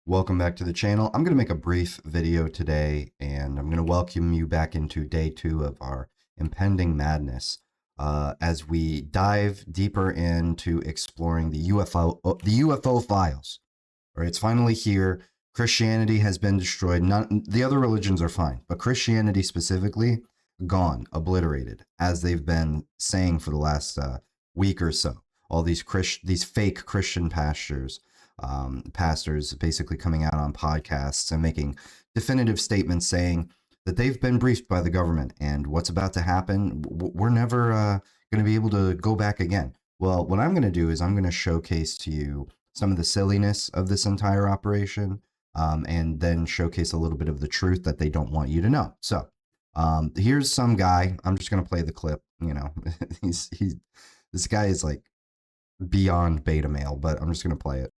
Welcome back to the channel. I'm going to make a brief video today, and I'm going to welcome you back into day 2 of our impending madness as we dive deeper into exploring the UFO files. All right, it's finally here. Christianity has been destroyed. The other religions are fine, but Christianity specifically, gone, obliterated, as they've been saying for the last week or so. All these fake Christian pastors basically coming out on podcasts and making definitive statements saying that they've been briefed by the government and what's about to happen. We're never going to be able to go back again. Well, what I'm going to do is I'm going to showcase to you some of the silliness of this entire operation, and then showcase a little bit of the truth that they don't want you to know. So here's some guy. I'm just going to play the clip. You know, this guy is like beyond beta male, but I'm just going to play it.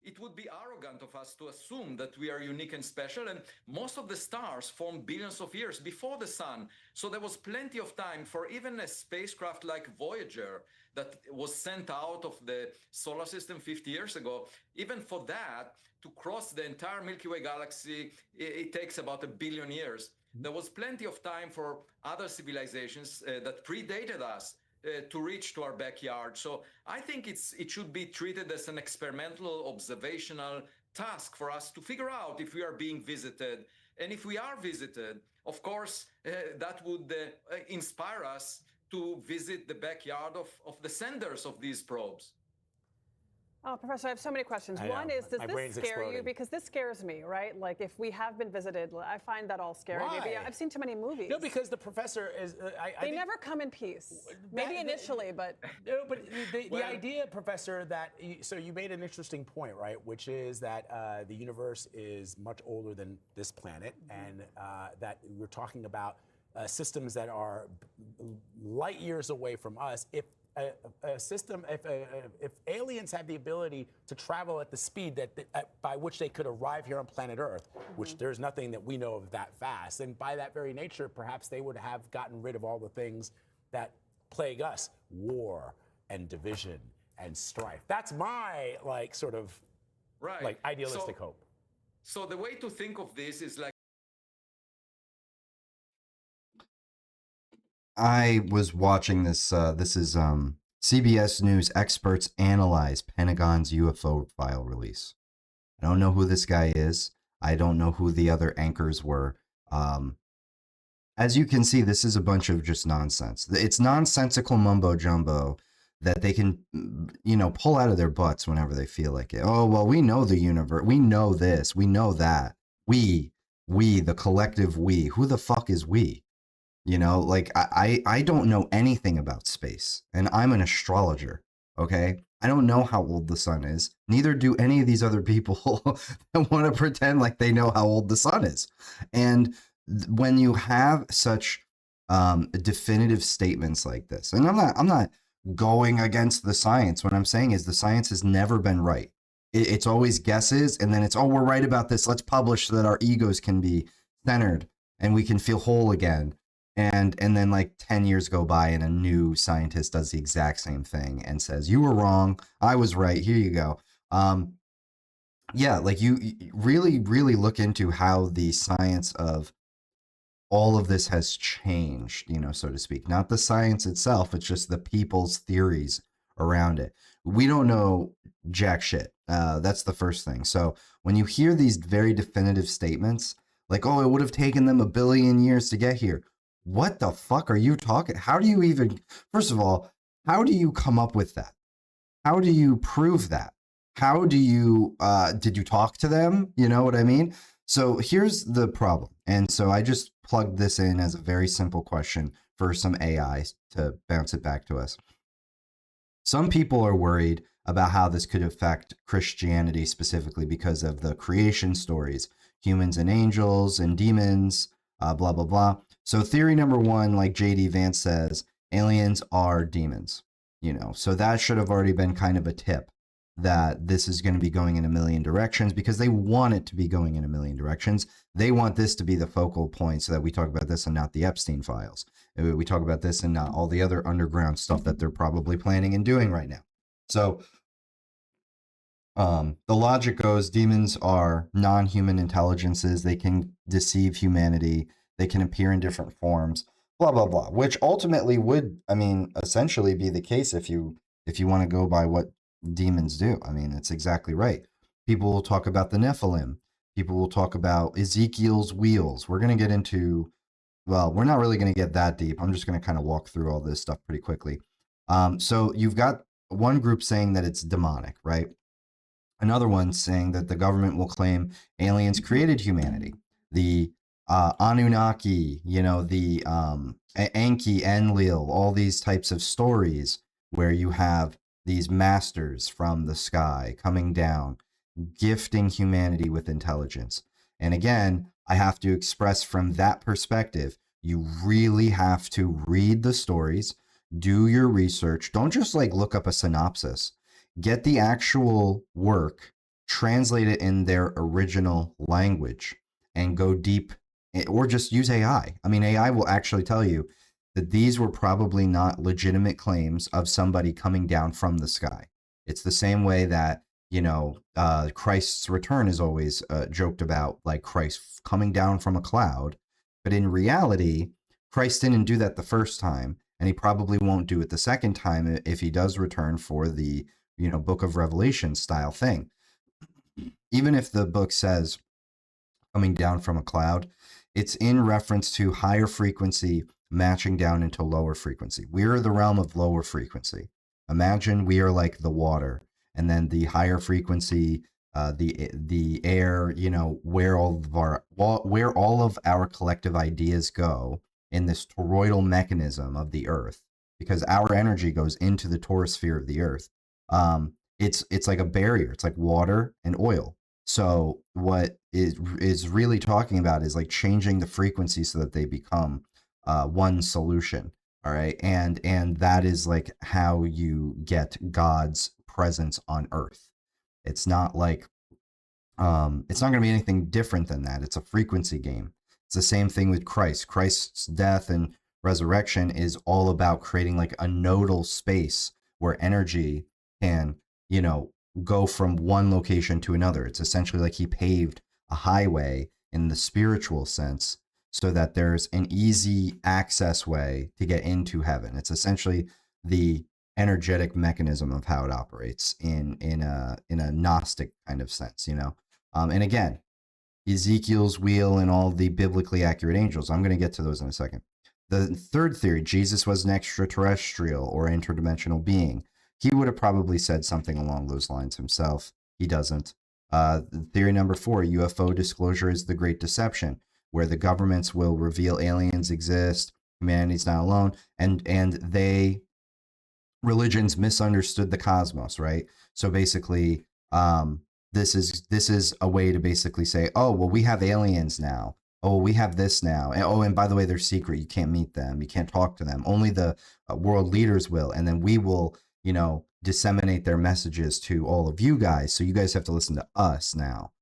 It would be arrogant of us to assume that we are unique and special, and most of the stars formed billions of years before the sun. So there was plenty of time for even a spacecraft like Voyager that was sent out of the solar system 50 years ago. Even for that, to cross the entire Milky Way galaxy, it takes about 1 billion years. There was plenty of time for other civilizations that predated us to reach to our backyard. So I think it should be treated as an experimental observational task for us to figure out if we are being visited. And if we are visited, of course, that would inspire us to visit the backyard of the senders of these probes. Oh, Professor, I have so many questions. One is, does this scare you? Because this scares me, right? Like, if we have been visited, I find that all scary. Why? Maybe I've seen too many movies. No, because the professor is. They never come in peace. Maybe initially, but. No, but the idea, Professor, that so you made an interesting point, right? Which is that the universe is much older than this planet, and that we're talking about systems that are light years away from us. If aliens had the ability to travel at the speed by which they could arrive here on planet Earth, which there's nothing that we know of that fast, and by that very nature, perhaps they would have gotten rid of all the things that plague us: war and division and strife. That's my sort of idealistic hope. So the way to think of this is like, I was watching this. This is CBS News experts analyze Pentagon's UFO file release. I don't know who this guy is. I don't know who the other anchors were. As you can see, this is a bunch of just nonsense. It's nonsensical mumbo jumbo that they can, pull out of their butts whenever they feel like it. Oh, well, we know the universe. We know this. We know that. We, the collective we. Who the fuck is we? I don't know anything about space, and I'm an astrologer, okay? I don't know how old the sun is. Neither do any of these other people that want to pretend like they know how old the sun is. And when you have such definitive statements like this, and I'm not going against the science. What I'm saying is the science has never been right. It's always guesses, and then it's, oh, we're right about this. Let's publish so that our egos can be centered and we can feel whole again. And then like 10 years go by and a new scientist does the exact same thing and says, you were wrong, I was right, here you go. Yeah, like you really, really look into how the science of all of this has changed, so to speak. Not the science itself, it's just the people's theories around it. We don't know jack shit. That's the first thing. So when you hear these very definitive statements, like, oh, it would have taken them 1 billion years to get here. What the fuck are you talking? How do you even, first of all, how do you come up with that? How do you prove that? How do you, did you talk to them? You know what I mean? So here's the problem. And so I just plugged this in as a very simple question for some AI to bounce it back to us. Some people are worried about how this could affect Christianity specifically because of the creation stories, humans and angels and demons, blah, blah, blah. So theory number 1, like JD Vance says, aliens are demons, so that should have already been kind of a tip that this is going to be going in a million directions because they want it to be going in a million directions. They want this to be the focal point so that we talk about this and not the Epstein files. We talk about this and not all the other underground stuff that they're probably planning and doing right now. So The logic goes demons are non-human intelligences. They can deceive humanity. They can appear in different forms, blah, blah, blah, which ultimately would, I mean, essentially be the case if you want to go by what demons do. I mean, it's exactly right. People will talk about the Nephilim. People will talk about Ezekiel's wheels. We're going to get into, well, we're not really going to get that deep. I'm just going to kind of walk through all this stuff pretty quickly. So you've got one group saying that it's demonic, right? Another one saying that the government will claim aliens created humanity. The Anunnaki, you know, the Enki, Enlil, all these types of stories where you have these masters from the sky coming down, gifting humanity with intelligence. And again, I have to express from that perspective, you really have to read the stories, do your research. Don't just like look up a synopsis. Get the actual work, translate it in their original language, and go deep, or just use AI. I mean, AI will actually tell you that these were probably not legitimate claims of somebody coming down from the sky. It's the same way that, you know, Christ's return is always joked about, like Christ coming down from a cloud. But in reality, Christ didn't do that the first time, and he probably won't do it the second time if he does return for the, you know, Book of Revelation style thing. Even if the book says coming down from a cloud, it's in reference to higher frequency matching down into lower frequency. We're the realm of lower frequency. Imagine we are like the water, and then the higher frequency, the air, you know, where all of our collective ideas go in this toroidal mechanism of the earth, because our energy goes into the torosphere of the earth. It's like a barrier. It's like water and oil. So what is really talking about is like changing the frequency so that they become one solution. All right, and that is like how you get God's presence on earth. It's not like it's not going to be anything different than that. It's a frequency game. It's the same thing with Christ. Christ's death and resurrection is all about creating like a nodal space where energy can, you know, go from one location to another. It's essentially like he paved a highway in the spiritual sense so that there's an easy access way to get into heaven. It's essentially the energetic mechanism of how it operates in a Gnostic kind of sense, you know. And again, Ezekiel's wheel and all the biblically accurate angels. I'm going to get to those in a second. The third theory, Jesus was an extraterrestrial or interdimensional being. He would have probably said something along those lines himself. He doesn't. Theory number 4, UFO disclosure is the great deception, where the governments will reveal aliens exist, humanity's not alone, and religions misunderstood the cosmos, right? So basically, this is a way to basically say, oh, well, we have aliens now. Oh, we have this now. And, oh, and by the way, they're secret. You can't meet them. You can't talk to them. Only the world leaders will. And then we will, you know, disseminate their messages to all of you guys. So you guys have to listen to us now,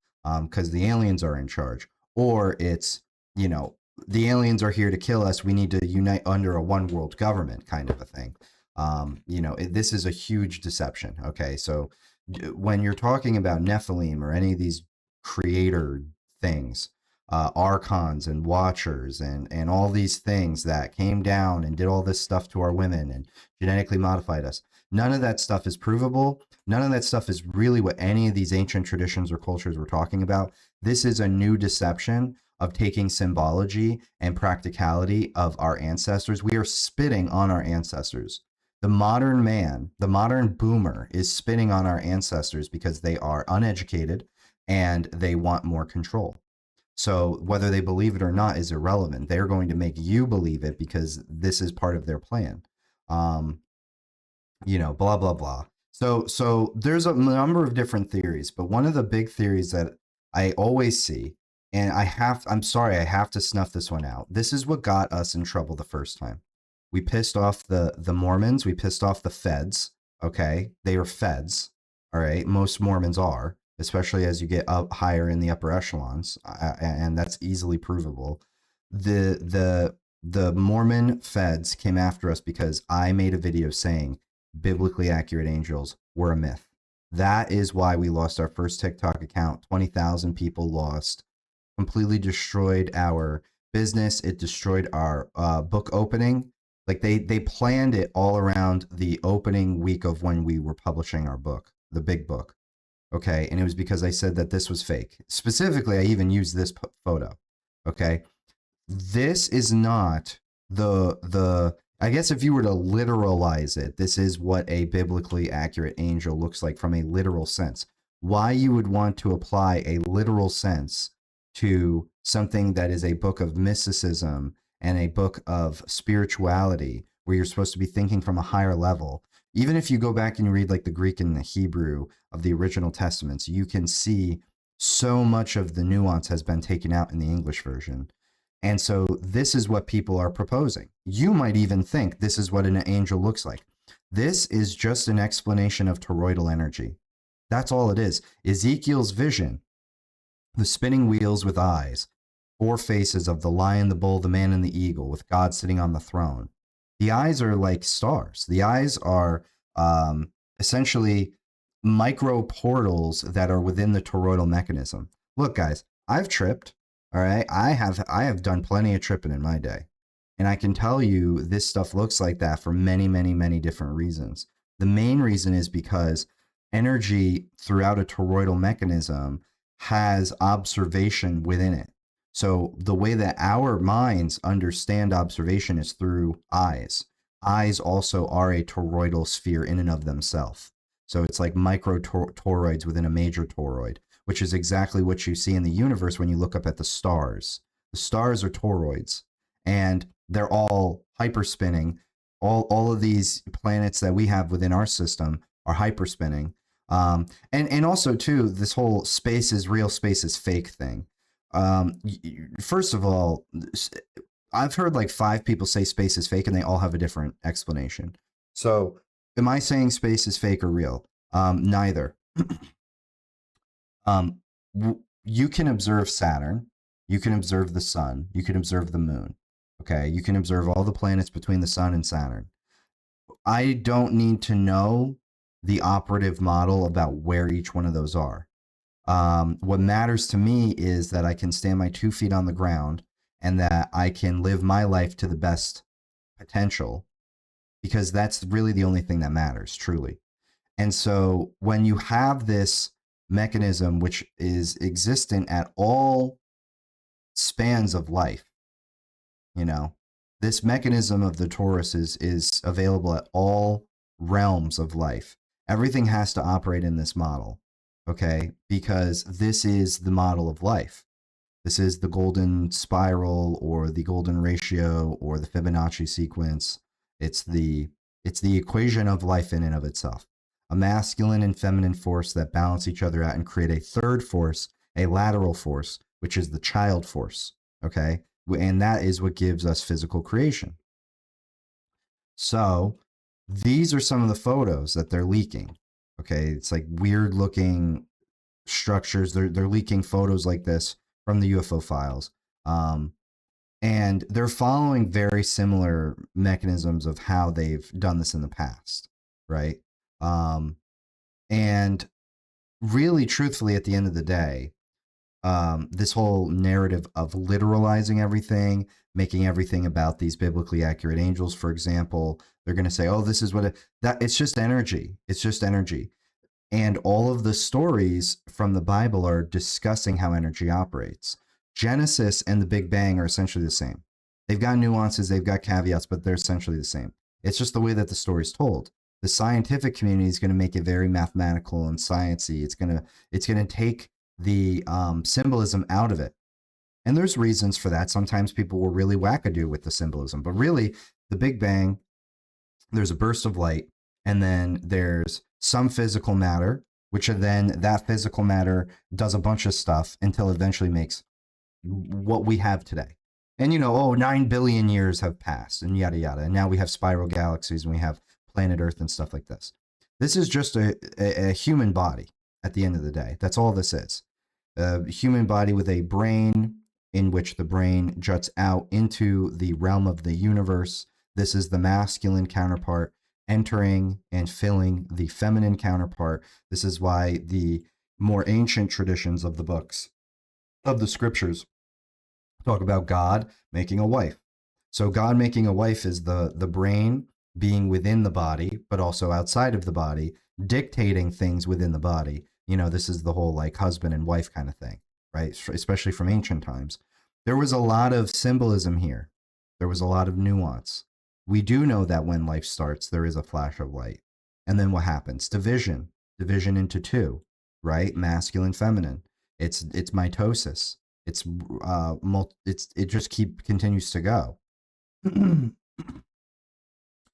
because the aliens are in charge. Or it's, you know, the aliens are here to kill us. We need to unite under a one world government kind of a thing. You know, this is a huge deception. Okay, so when you're talking about Nephilim or any of these creator things, archons and watchers and all these things that came down and did all this stuff to our women and genetically modified us, none of that stuff is provable. None of that stuff is really what any of these ancient traditions or cultures were talking about. This is a new deception of taking symbology and practicality of our ancestors. We are spitting on our ancestors. The modern man, the modern boomer, is spitting on our ancestors because they are uneducated and they want more control. So whether they believe it or not is irrelevant. They're going to make you believe it because this is part of their plan. You know, blah, blah, blah. So there's a number of different theories, but one of the big theories that I always see, and I'm sorry, I have to snuff this one out. This is what got us in trouble the first time. We pissed off the Mormons. We pissed off the feds. Okay, they are feds. All right, most Mormons are, especially as you get up higher in the upper echelons, and that's easily provable. The Mormon feds came after us because I made a video saying biblically accurate angels were a myth. That is why we lost our first TikTok account. 20,000 people lost. Completely destroyed our business. It destroyed our book opening. Like they planned it all around the opening week of when we were publishing our book, the big book. Okay, and it was because I said that this was fake. Specifically, I even used this photo. Okay, this is not the. I guess if you were to literalize it, this is what a biblically accurate angel looks like from a literal sense. Why you would want to apply a literal sense to something that is a book of mysticism and a book of spirituality, where you're supposed to be thinking from a higher level. Even if you go back and you read like the Greek and the Hebrew of the original testaments, you can see so much of the nuance has been taken out in the English version. And so this is what people are proposing. You might even think this is what an angel looks like. This is just an explanation of toroidal energy. That's all it is. Ezekiel's vision, the spinning wheels with eyes, 4 faces of the lion, the bull, the man, and the eagle, with God sitting on the throne. The eyes are like stars. The eyes are essentially micro portals that are within the toroidal mechanism. Look, guys, I've tripped. All right, I have done plenty of tripping in my day, and I can tell you this stuff looks like that for many, many, many different reasons. The main reason is because energy throughout a toroidal mechanism has observation within it. So the way that our minds understand observation is through eyes. Eyes also are a toroidal sphere in and of themselves. So it's like micro toroids within a major toroid, which is exactly what you see in the universe when you look up at the stars. The stars are toroids, and they're all hyperspinning. All of these planets that we have within our system are hyperspinning. And also, too, this whole space is real, space is fake thing. First of all, I've heard like 5 people say space is fake, and they all have a different explanation. So am I saying space is fake or real? Neither. You can observe Saturn, you can observe the sun, you can observe the moon. Okay, you can observe all the planets between the sun and Saturn. I don't need to know the operative model about where each one of those are. What matters to me is that I can stand my 2 feet on the ground and that I can live my life to the best potential, because that's really the only thing that matters, truly. And so when you have this mechanism which is existent at all spans of life, you know, this mechanism of the torus is available at all realms of life. Everything has to operate in this model, okay? Because this is the model of life. This is the golden spiral or the golden ratio or the Fibonacci sequence. It's the equation of life in and of itself. A masculine and feminine force that balance each other out and create a third force, a lateral force, which is the child force, okay? And that is what gives us physical creation. So these are some of the photos that they're leaking, okay? It's like weird looking structures. They're leaking photos like this from the UFO files. And they're following very similar mechanisms of how they've done this in the past, right? And really, truthfully, at the end of the day, this whole narrative of literalizing everything, making everything about these biblically accurate angels, for example, they're going to say, oh, this is what it's just energy. It's just energy. And all of the stories from the Bible are discussing how energy operates. Genesis and the Big Bang are essentially the same. They've got nuances, they've got caveats, but they're essentially the same. It's just the way that the story's told. The scientific community is going to make it very mathematical and sciencey. It's going to take the symbolism out of it. And there's reasons for that. Sometimes people will really wackadoo with the symbolism, but really the Big Bang, there's a burst of light, and then there's some physical matter, which then that physical matter does a bunch of stuff until it eventually makes what we have today. And 9 billion years have passed and yada yada. And now we have spiral galaxies and we have planet Earth and stuff like this. This is just a human body at the end of the day. That's all this is. A human body with a brain in which the brain juts out into the realm of the universe. This is the masculine counterpart. entering and filling the feminine counterpart. This is why the more ancient traditions of the books, of the scriptures, talk about God making a wife. So God making a wife is the brain being within the body, but also outside of the body, dictating things within the body. You know, this is the whole like husband and wife kind of thing, right? Especially from ancient times. There was a lot of symbolism here. There was a lot of nuance. We do know that when life starts, there is a flash of light. And then what happens? Division into two, right? Masculine, feminine. It's mitosis. It just continues to go.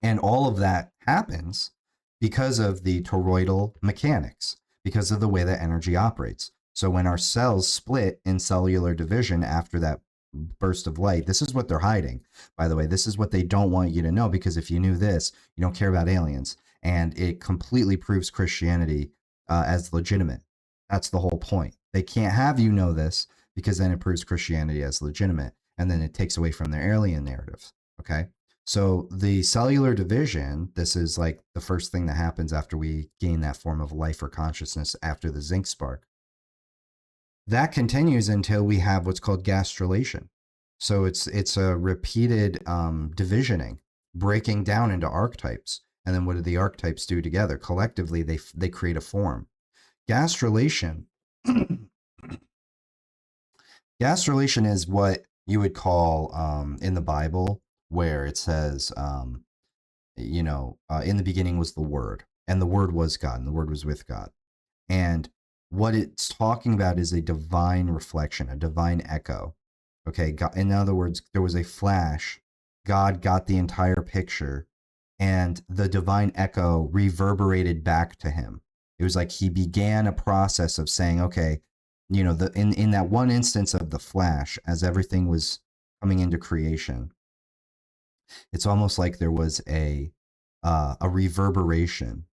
And all of that happens because of the toroidal mechanics, because of the way that energy operates. So when our cells split in cellular division after that burst of light, this is what they're hiding. By the way, this is what they don't want you to know, because if you knew this, you don't care about aliens. And it completely proves Christianity as legitimate. That's the whole point. They can't have you know this, because then it proves Christianity as legitimate. And then it takes away from their alien narratives. Okay. So the cellular division, this is like the first thing that happens after we gain that form of life or consciousness after the zinc spark. That continues until we have what's called gastrulation. So it's a repeated divisioning, breaking down into archetypes. And then what do the archetypes do together? Collectively, they create a form. Gastrulation. Gastrulation is what you would call in the Bible, where it says, in the beginning was the Word, and the Word was God, and the Word was with God. And what it's talking about is a divine reflection, a divine echo. Okay, God, in other words, there was a flash. God got the entire picture, and the divine echo reverberated back to him. It was like he began a process of saying, okay, in that one instance of the flash, as everything was coming into creation, it's almost like there was a reverberation,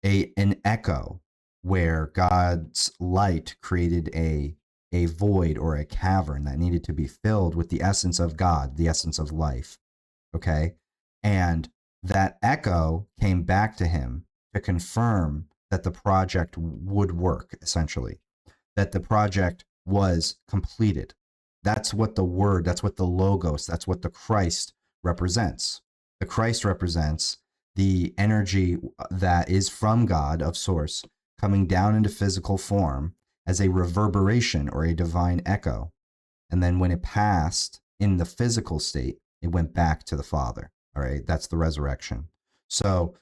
an echo, where God's light created a void or a cavern that needed to be filled with the essence of God, the essence of life. Okay, and that echo came back to him to confirm that the project would work, essentially, that the project was completed. That's what the word, that's what the logos, that's what the Christ represents. The Christ represents the energy that is from God, of source, coming down into physical form as a reverberation or a divine echo. And then when it passed in the physical state, it went back to the Father. All right, that's the resurrection. So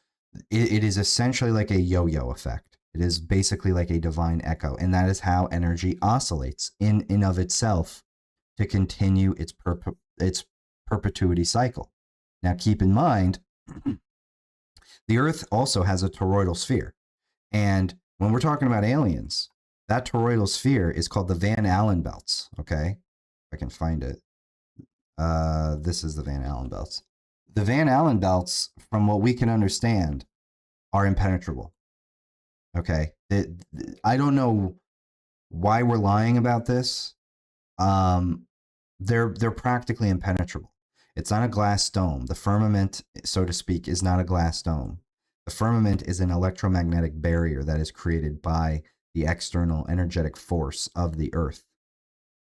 it is essentially like a yo-yo effect. It is basically like a divine echo. And that is how energy oscillates in of itself to continue its perpetuity cycle. Now, keep in mind, the Earth also has a toroidal sphere. And when we're talking about aliens, that toroidal sphere is called the Van Allen belts. Okay, if I can find it. This is the Van Allen belts. The Van Allen belts, from what we can understand, are impenetrable. Okay, I don't know why we're lying about this. They're practically impenetrable. It's not a glass dome. The firmament, so to speak, is not a glass dome. The firmament is an electromagnetic barrier that is created by the external energetic force of the Earth,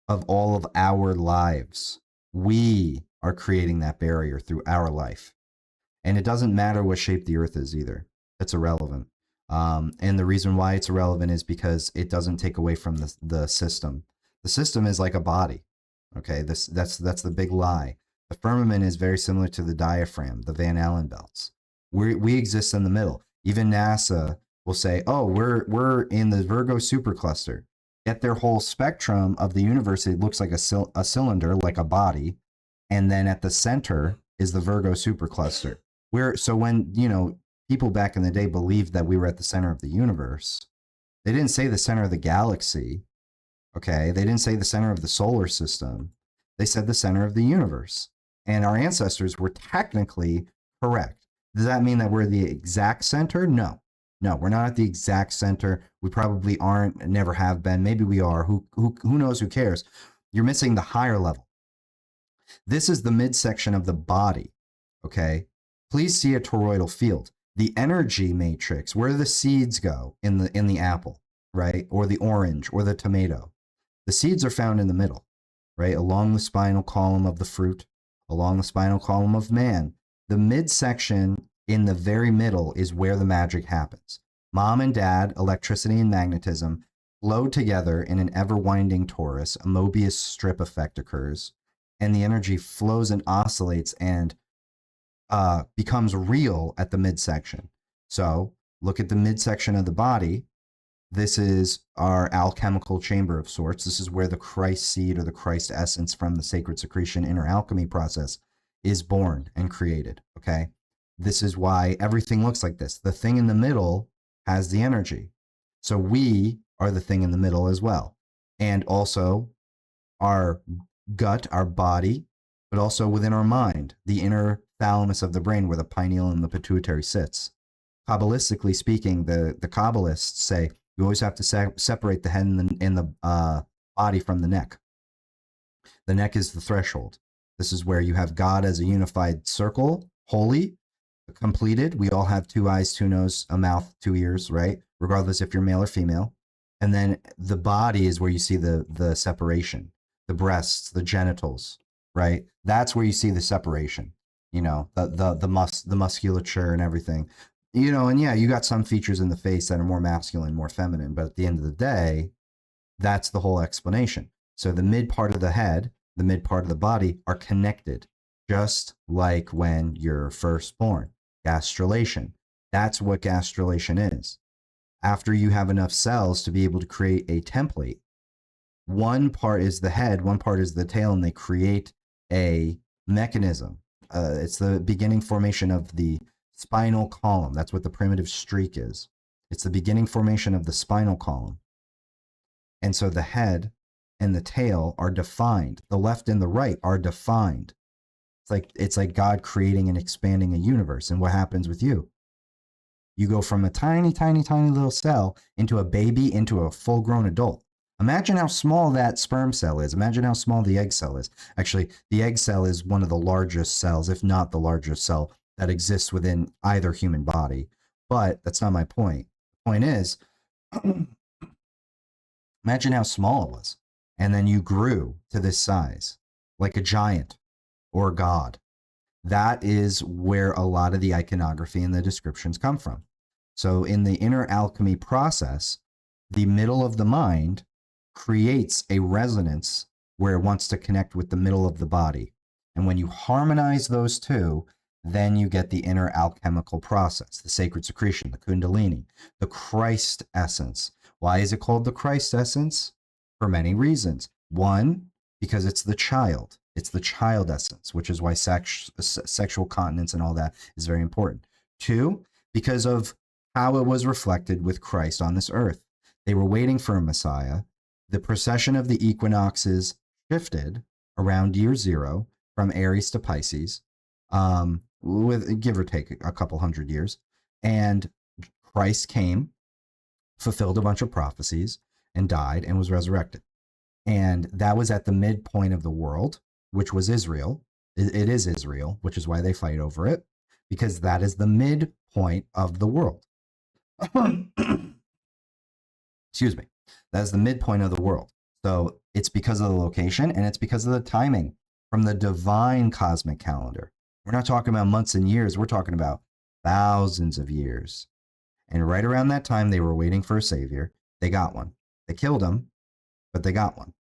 of all of our lives. We are creating that barrier through our life. And it doesn't matter what shape the Earth is either. It's irrelevant. And the reason why it's irrelevant is because it doesn't take away from the system. The system is like a body. Okay, that's the big lie. The firmament is very similar to the diaphragm, the Van Allen belts. We exist in the middle. Even NASA will say, oh, we're in the Virgo supercluster. Yet their whole spectrum of the universe, it looks like a cylinder, like a body. And then at the center is the Virgo supercluster. So when, people back in the day believed that we were at the center of the universe, they didn't say the center of the galaxy. Okay, they didn't say the center of the solar system. They said the center of the universe. And our ancestors were technically correct. Does that mean that we're the exact center? No, we're not at the exact center. We probably aren't, never have been. Maybe we are. Who knows? Who cares? You're missing the higher level. This is the midsection of the body. Okay, please see a toroidal field. the energy matrix, where the seeds go in the apple, right? Or the orange or the tomato. The seeds are found in the middle, right? Along the spinal column of the fruit, along the spinal column of man. The midsection in the very middle is where the magic happens. Mom and dad, electricity and magnetism flow together in an ever-winding torus. A Mobius strip effect occurs, and the energy flows and oscillates and becomes real at the midsection. So look at the midsection of the body. This is our alchemical chamber of sorts. This is where the Christ seed or the Christ essence from the sacred secretion inner alchemy process is born and created, okay? This is why everything looks like this. The thing in the middle has the energy. So we are the thing in the middle as well. And also our gut, our body, but also within our mind, the inner thalamus of the brain where the pineal and the pituitary sits. Kabbalistically speaking, the Kabbalists say you always have to separate the head and the body from the neck. The neck is the threshold. This is where you have God as a unified circle, holy, completed. We all have 2 eyes, 2 noses, a mouth, 2 ears, right? Regardless if you're male or female. And then the body is where you see the separation, the breasts, the genitals, right? That's where you see the separation, you know, the musculature and everything. You know, and yeah, you got some features in the face that are more masculine, more feminine, but at the end of the day, that's the whole explanation. So the mid part of the head, the mid part of the body are connected, just like when you're first born. Gastrulation. That's what gastrulation is. After you have enough cells to be able to create a template, one part is the head, one part is the tail, and they create a mechanism. It's the beginning formation of the spinal column. That's what the primitive streak is. It's the beginning formation of the spinal column. And so the head and the tail are defined. The left and the right are defined. It's like God creating and expanding a universe. And what happens with you? You go from a tiny, tiny, tiny little cell into a baby, into a full-grown adult. Imagine how small that sperm cell is. Imagine how small the egg cell is. Actually, the egg cell is one of the largest cells, if not the largest cell that exists within either human body. But that's not my point. The point is, imagine how small it was. And then you grew to this size, like a giant or a god. That is where a lot of the iconography and the descriptions come from. So in the inner alchemy process, the middle of the mind creates a resonance where it wants to connect with the middle of the body. And when you harmonize those two, then you get the inner alchemical process, the sacred secretion, the kundalini, the Christ essence. Why is it called the Christ essence? For many reasons. One, because it's the child. It's the child essence, which is why sexual continence and all that is very important. 2, because of how it was reflected with Christ on this earth. They were waiting for a Messiah. The precession of the equinoxes shifted around year 0 from Aries to Pisces, with give or take a couple hundred years. And Christ came, fulfilled a bunch of prophecies, and died and was resurrected. And that was at the midpoint of the world, which was Israel. It is Israel, which is why they fight over it, because that is the midpoint of the world. Excuse me. That is the midpoint of the world. So it's because of the location and it's because of the timing from the divine cosmic calendar. We're not talking about months and years. We're talking about thousands of years. And right around that time, they were waiting for a savior. They got one. They killed him, but they got one.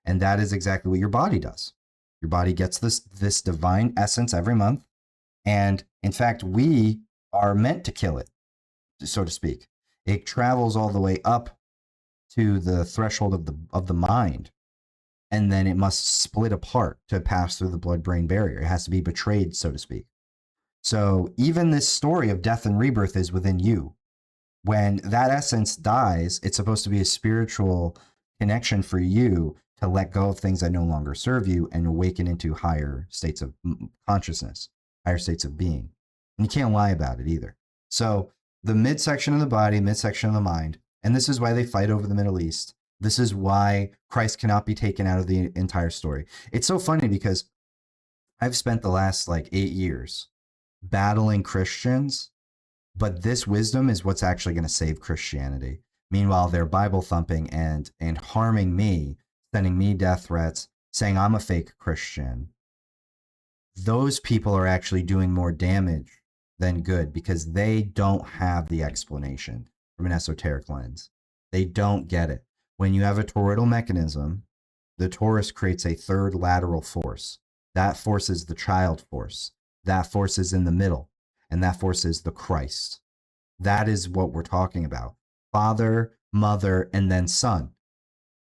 And that is exactly what your body does. Your body gets this divine essence every month. And in fact, we are meant to kill it, so to speak. It travels all the way up to the threshold of the mind. And then it must split apart to pass through the blood-brain barrier. It has to be betrayed, so to speak. So even this story of death and rebirth is within you. When that essence dies, it's supposed to be a spiritual connection for you to let go of things that no longer serve you and awaken into higher states of consciousness, higher states of being. And you can't lie about it either. So the midsection of the body, midsection of the mind, and this is why they fight over the Middle East. This is why Christ cannot be taken out of the entire story. It's so funny because I've spent the last 8 years battling Christians But this wisdom is what's actually going to save Christianity. Meanwhile, they're Bible thumping and harming me, sending me death threats, saying I'm a fake Christian. Those people are actually doing more damage than good because they don't have the explanation from an esoteric lens. They don't get it. When you have a toroidal mechanism, the torus creates a third lateral force. That force is the child force. That force is in the middle, and that force is the Christ. That is what we're talking about. Father, mother, and then son.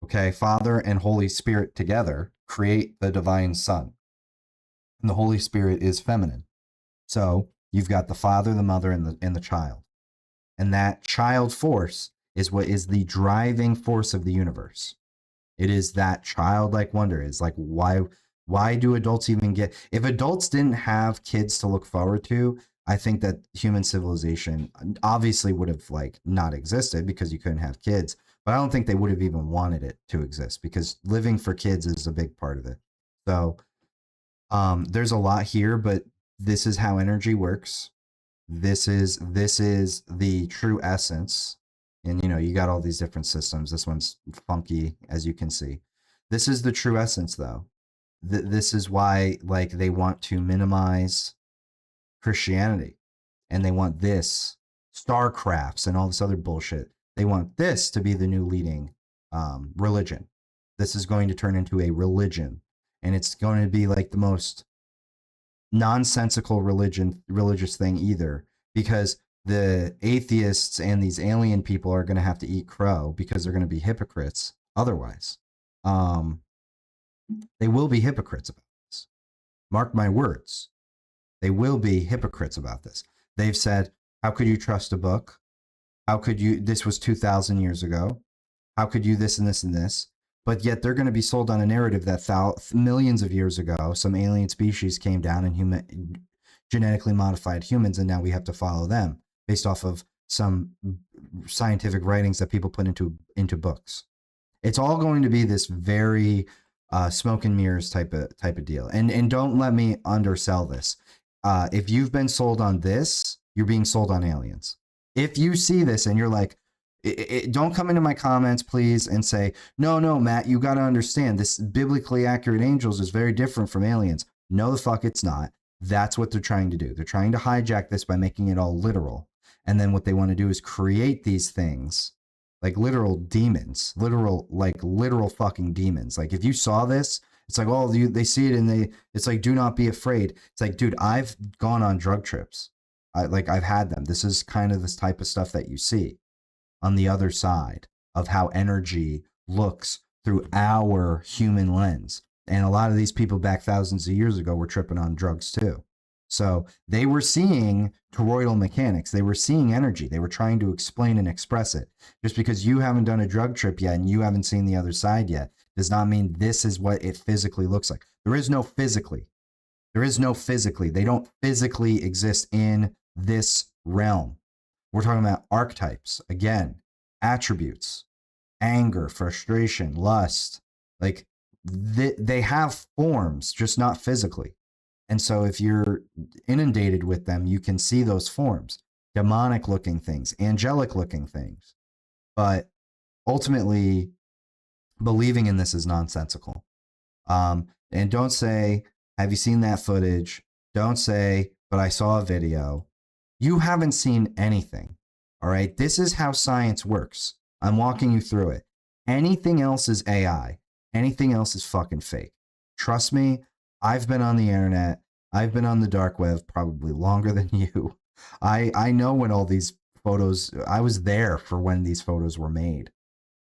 Okay, Father and Holy Spirit together create the divine Son. And the Holy Spirit is feminine. So you've got the Father, the mother, and the child. And that child force is what is the driving force of the universe. It is that childlike wonder. It's like, why do adults even get, if adults didn't have kids to look forward to, I think that human civilization obviously would have like not existed because you couldn't have kids, but I don't think they would have even wanted it to exist because living for kids is a big part of it. So there's a lot here, but this is how energy works. This is the true essence. And you know, you got all these different systems. This one's funky, as you can see. This is the true essence, though. This is why, like, they want to minimize Christianity, and they want this starcrafts and all this other bullshit. They want this to be the new leading religion. This is going to turn into a religion, and it's going to be like the most nonsensical religious thing either, because the atheists and these alien people are going to have to eat crow because they're going to be hypocrites otherwise. They will be hypocrites about this. Mark my words. They will be hypocrites about this. They've said, how could you trust a book? How could you, this was 2,000 years ago. How could you this and this and this? But yet they're going to be sold on a narrative that millions of years ago, some alien species came down and genetically modified humans, and now we have to follow them based off of some scientific writings that people put into books. It's all going to be this very smoke and mirrors type of deal. And don't let me undersell this. If you've been sold on this, you're being sold on aliens. If you see this and you're like, don't come into my comments, please, and say, no, Matt, you got to understand this biblically accurate angels is very different from aliens. No, the fuck it's not. That's what they're trying to do. They're trying to hijack this by making it all literal. And then what they want to do is create these things like literal demons, literal fucking demons. Like if you saw this, it's like, oh, they see it and it's like, do not be afraid. It's like, dude, I've gone on drug trips. I've had them. This is kind of this type of stuff that you see on the other side of how energy looks through our human lens. And a lot of these people back thousands of years ago were tripping on drugs too. So they were seeing toroidal mechanics. They were seeing energy. They were trying to explain and express it. Just because you haven't done a drug trip yet and you haven't seen the other side yet does not mean this is what it physically looks like. There is no physically. There is no physically. They don't physically exist in this realm. We're talking about archetypes, again, attributes, anger, frustration, lust. Like they have forms, just not physically. And so if you're inundated with them, you can see those forms, demonic looking things, angelic looking things. But ultimately, believing in this is nonsensical. And don't say, have you seen that footage? Don't say, but I saw a video. You haven't seen anything. All right. This is how science works. I'm walking you through it. Anything else is AI. Anything else is fucking fake. Trust me. I've been on the internet. I've been on the dark web probably longer than you. I know when all these photos, I was there for when these photos were made.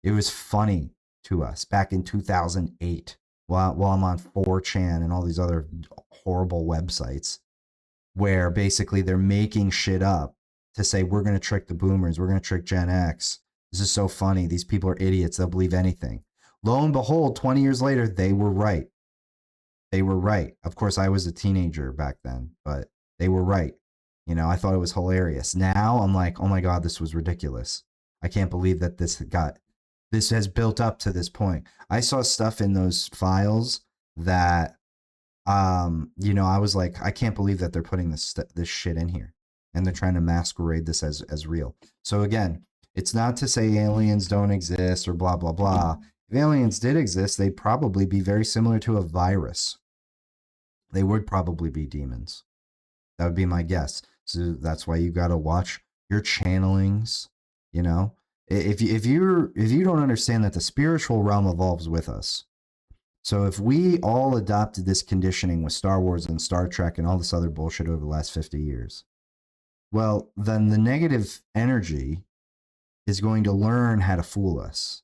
It was funny to us back in 2008 while I'm on 4chan and all these other horrible websites where basically they're making shit up to say, we're going to trick the boomers. We're going to trick Gen X. This is so funny. These people are idiots. They'll believe anything. Lo and behold, 20 years later, they were right. They were right. Of course, I was a teenager back then, but they were right. You know, I thought it was hilarious. Now I'm like, oh my God, this was ridiculous. I can't believe that this has built up to this point. I saw stuff in those files that, you know, I was like, I can't believe that they're putting this shit in here. and they're trying to masquerade this as real. So again, it's not to say aliens don't exist or blah, blah, blah. If aliens did exist, they'd probably be very similar to a virus. They would probably be demons. That would be my guess. So that's why you got to watch your channelings, you know? If you don't understand that the spiritual realm evolves with us. So if we all adopted this conditioning with Star Wars and Star Trek and all this other bullshit over the last 50 years, well, then the negative energy is going to learn how to fool us.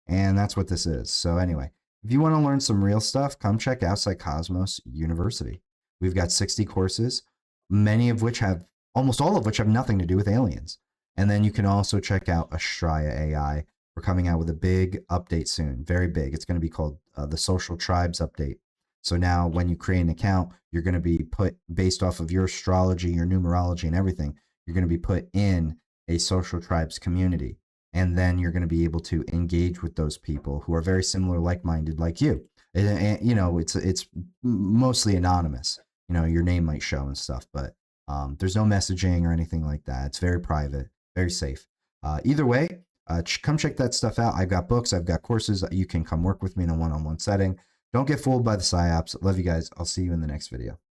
And that's what this is. So anyway, if you want to learn some real stuff, come check out Psycosmos University. We've got 60 courses, almost all of which have nothing to do with aliens. And then you can also check out Astraya AI. We're coming out with a big update soon, very big. It's going to be called the Social Tribes Update. So now when you create an account, you're going to be put, based off of your astrology, your numerology and everything, you're going to be put in a social tribes community. And then you're going to be able to engage with those people who are very similar, like-minded, like you. And you know, it's mostly anonymous. You know, your name might show and stuff, but there's no messaging or anything like that. It's very private, very safe. Either way, come check that stuff out. I've got books, I've got courses. You can come work with me in a one-on-one setting. Don't get fooled by the psyops. Love you guys. I'll see you in the next video.